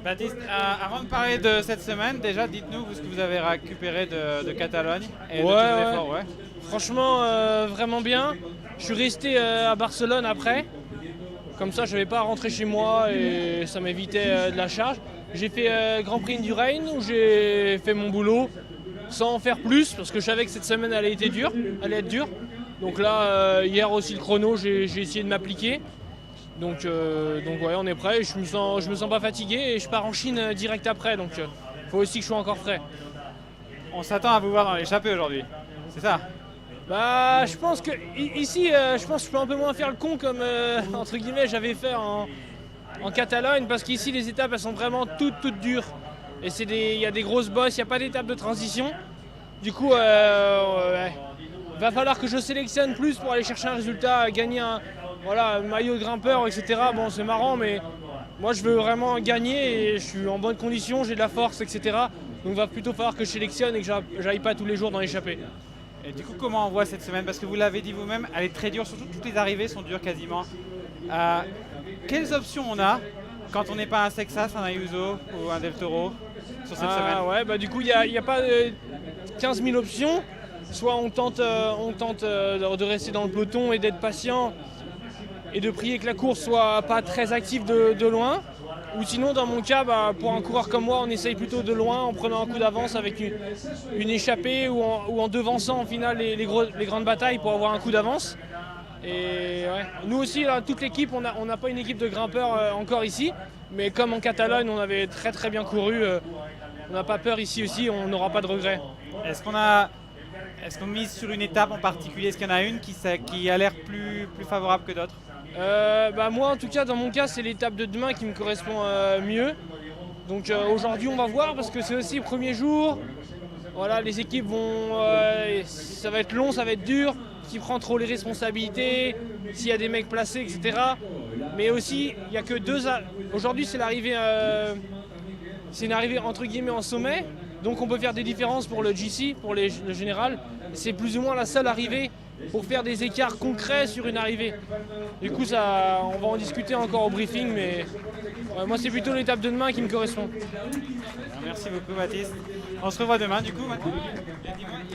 Baptiste, avant de parler de cette semaine, déjà dites-nous ce que vous avez récupéré de Catalogne et de tous les efforts. Ouais. Franchement, vraiment bien. Je suis resté à Barcelone après. Comme ça, je ne vais pas rentrer chez moi et ça m'évitait de la charge. J'ai fait Grand Prix Indurain où j'ai fait mon boulot sans en faire plus parce que je savais que cette semaine allait être dure. Donc là, hier aussi le chrono, j'ai essayé de m'appliquer. Donc ouais, on est prêt. Je me sens pas fatigué et je pars en Chine direct après. Donc faut aussi que je sois encore frais. On s'attend à vous voir dans l'échappée aujourd'hui, c'est ça? Bah, je pense que ici, je pense que je peux un peu moins faire le con comme entre guillemets j'avais fait en Catalogne parce qu'ici les étapes elles sont vraiment toutes dures et il y a des grosses bosses, il n'y a pas d'étape de transition. Du coup, ouais, va falloir que je sélectionne plus pour aller chercher un résultat, gagner un maillot de grimpeur, etc. Bon, c'est marrant, mais moi je veux vraiment gagner et je suis en bonne condition, j'ai de la force, etc. Donc il va plutôt falloir que je sélectionne et que j'aille pas tous les jours dans l'échappée. Et du coup, comment on voit cette semaine? Parce que vous l'avez dit vous-même, elle est très dure, surtout toutes les arrivées sont dures quasiment. Quelles options on a quand on n'est pas un Sexas, un Ayuso ou un Del Toro sur cette semaine? Ouais, bah du coup, il n'y a pas 15 000 options. Soit on tente de rester dans le peloton et d'être patient et de prier que la course soit pas très active de loin. Ou sinon, dans mon cas, pour un coureur comme moi, on essaye plutôt de loin en prenant un coup d'avance avec une échappée ou en devançant en finale les grandes batailles pour avoir un coup d'avance. Et ouais. Nous aussi, là, toute l'équipe, on n'a pas une équipe de grimpeurs encore ici, mais comme en Catalogne, on avait très bien couru, on n'a pas peur ici aussi, on n'aura pas de regrets. Est-ce qu'on mise sur une étape en particulier? Est-ce qu'il y en a une qui a l'air plus favorable que d'autres? Moi en tout cas dans mon cas c'est l'étape de demain qui me correspond mieux. Donc aujourd'hui on va voir parce que c'est aussi le premier jour. Voilà, les équipes ça va être long, ça va être dur. Qui prend trop les responsabilités, s'il y a des mecs placés, etc. Mais aussi il n'y a que aujourd'hui c'est l'arrivée, c'est une arrivée entre guillemets en sommet. Donc on peut faire des différences pour le GC, pour le général. C'est plus ou moins la seule arrivée pour faire des écarts concrets sur une arrivée. Du coup, on va en discuter encore au briefing, mais moi, c'est plutôt l'étape de demain qui me correspond. Merci beaucoup, Baptiste. On se revoit demain, du coup, maintenant.